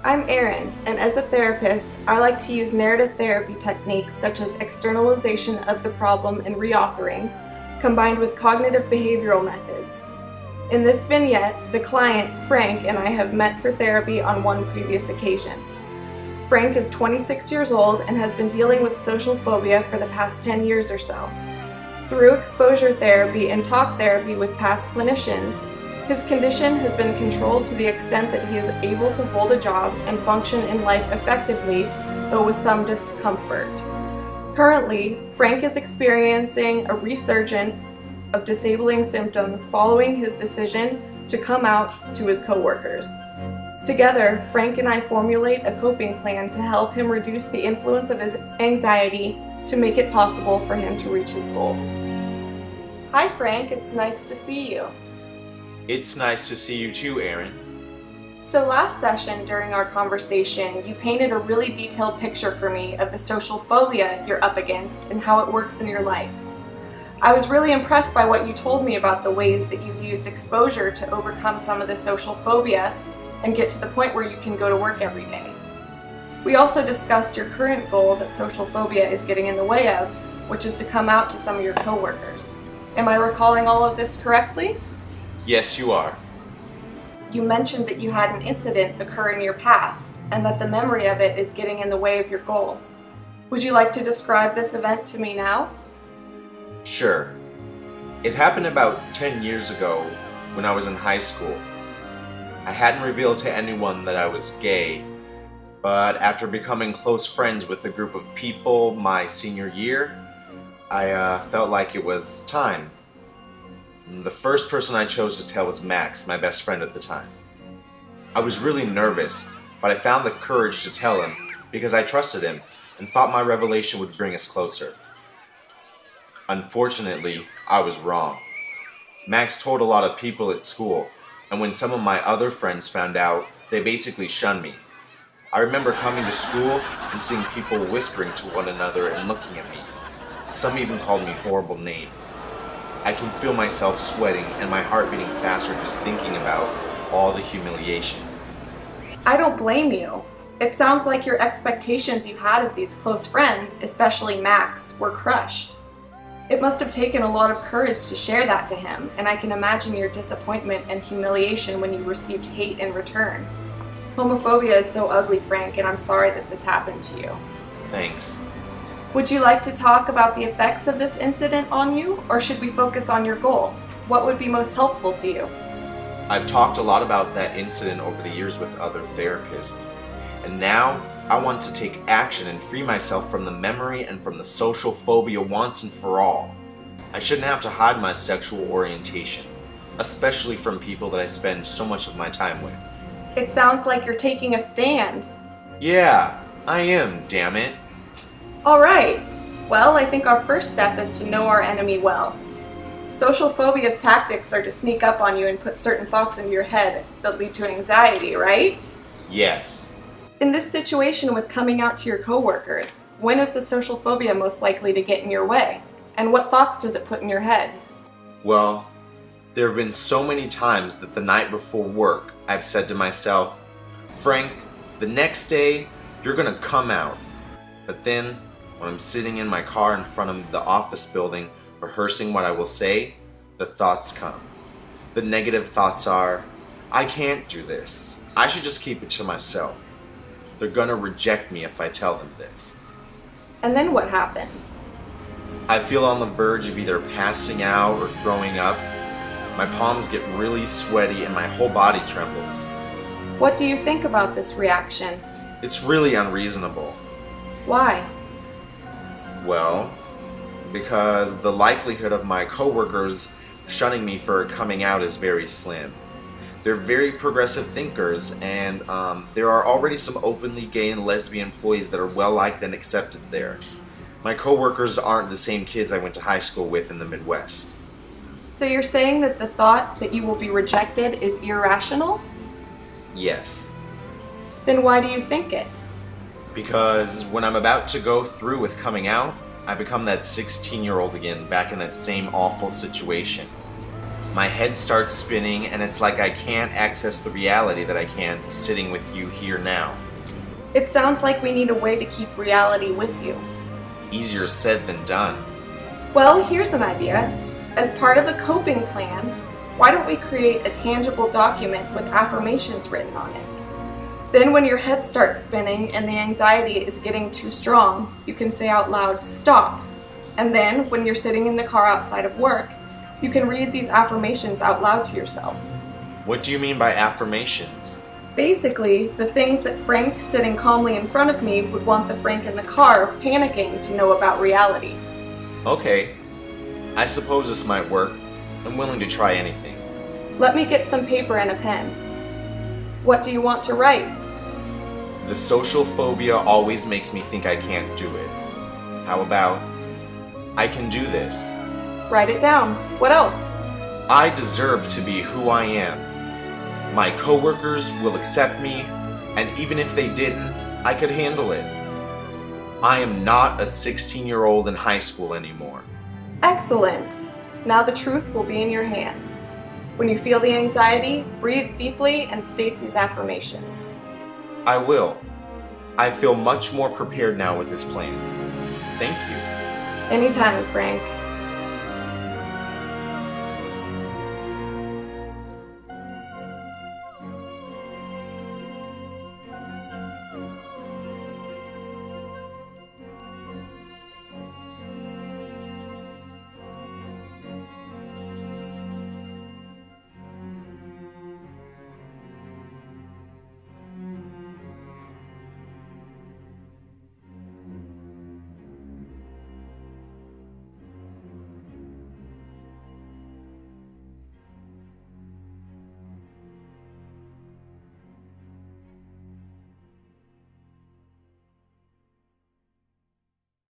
I'm Erin, and as a therapist, I like to use narrative therapy techniques such as externalization of the problem and reauthoring, combined with cognitive behavioral methods. In this vignette, the client, Frank, and I have met for therapy on one previous occasion. Frank is 26 years old and has been dealing with social phobia for the past 10 years or so. Through exposure therapy and talk therapy with past clinicians, his condition has been controlled to the extent that he is able to hold a job and function in life effectively, though with some discomfort. Currently, Frank is experiencing a resurgence of disabling symptoms following his decision to come out to his coworkers. Together, Frank and I formulate a coping plan to help him reduce the influence of his anxiety to make it possible for him to reach his goal. Hi Frank, it's nice to see you. It's nice to see you too, Erin. So last session during our conversation, you painted a really detailed picture for me of the social phobia you're up against and how it works in your life. I was really impressed by what you told me about the ways that you've used exposure to overcome some of the social phobia and get to the point where you can go to work every day. We also discussed your current goal that social phobia is getting in the way of, which is to come out to some of your coworkers. Am I recalling all of this correctly? Yes, you are. You mentioned that you had an incident occur in your past and that the memory of it is getting in the way of your goal. Would you like to describe this event to me now? Sure. It happened about 10 years ago when I was in high school. I hadn't revealed to anyone that I was gay, but after becoming close friends with a group of people my senior year, I felt like it was time. The first person I chose to tell was Max, my best friend at the time. I was really nervous, but I found the courage to tell him because I trusted him and thought my revelation would bring us closer. Unfortunately, I was wrong. Max told a lot of people at school, and when some of my other friends found out, they basically shunned me. I remember coming to school and seeing people whispering to one another and looking at me. Some even called me horrible names. I can feel myself sweating and my heart beating faster just thinking about all the humiliation. I don't blame you. It sounds like your expectations you had of these close friends, especially Max, were crushed. It must have taken a lot of courage to share that to him, and I can imagine your disappointment and humiliation when you received hate in return. Homophobia is so ugly, Frank, and I'm sorry that this happened to you. Thanks. Would you like to talk about the effects of this incident on you, or should we focus on your goal? What would be most helpful to you? I've talked a lot about that incident over the years with other therapists, and now I want to take action and free myself from the memory and from the social phobia once and for all. I shouldn't have to hide my sexual orientation, especially from people that I spend so much of my time with. It sounds like you're taking a stand. Yeah, I am, damn it. All right. Well, I think our first step is to know our enemy well. Social phobia's tactics are to sneak up on you and put certain thoughts into your head that lead to anxiety, right? Yes. In this situation with coming out to your coworkers, when is the social phobia most likely to get in your way? And what thoughts does it put in your head? Well, there have been so many times that the night before work, I've said to myself, Frank, the next day, you're gonna come out. But then, when I'm sitting in my car in front of the office building, rehearsing what I will say, the thoughts come. The negative thoughts are, I can't do this. I should just keep it to myself. They're gonna reject me if I tell them this. And then what happens? I feel on the verge of either passing out or throwing up. My palms get really sweaty and my whole body trembles. What do you think about this reaction? It's really unreasonable. Why? Well, because the likelihood of my coworkers shunning me for coming out is very slim. They're very progressive thinkers, and there are already some openly gay and lesbian employees that are well liked and accepted there. My coworkers aren't the same kids I went to high school with in the Midwest. So you're saying that the thought that you will be rejected is irrational? Yes. Then why do you think it? Because when I'm about to go through with coming out, I become that 16-year-old again, back in that same awful situation. My head starts spinning, and it's like I can't access the reality that I can sitting with you here now. It sounds like we need a way to keep reality with you. Easier said than done. Well, here's an idea. As part of a coping plan, why don't we create a tangible document with affirmations written on it? Then when your head starts spinning and the anxiety is getting too strong, you can say out loud, "Stop." And then when you're sitting in the car outside of work, you can read these affirmations out loud to yourself. What do you mean by affirmations? Basically, the things that Frank sitting calmly in front of me would want the Frank in the car panicking to know about reality. Okay, I suppose this might work. I'm willing to try anything. Let me get some paper and a pen. What do you want to write? The social phobia always makes me think I can't do it. How about, I can do this. Write it down. What else? I deserve to be who I am. My coworkers will accept me, and even if they didn't, I could handle it. I am not a 16-year-old in high school anymore. Excellent. Now the truth will be in your hands. When you feel the anxiety, breathe deeply and state these affirmations. I will. I feel much more prepared now with this plan. Thank you. Anytime, Frank.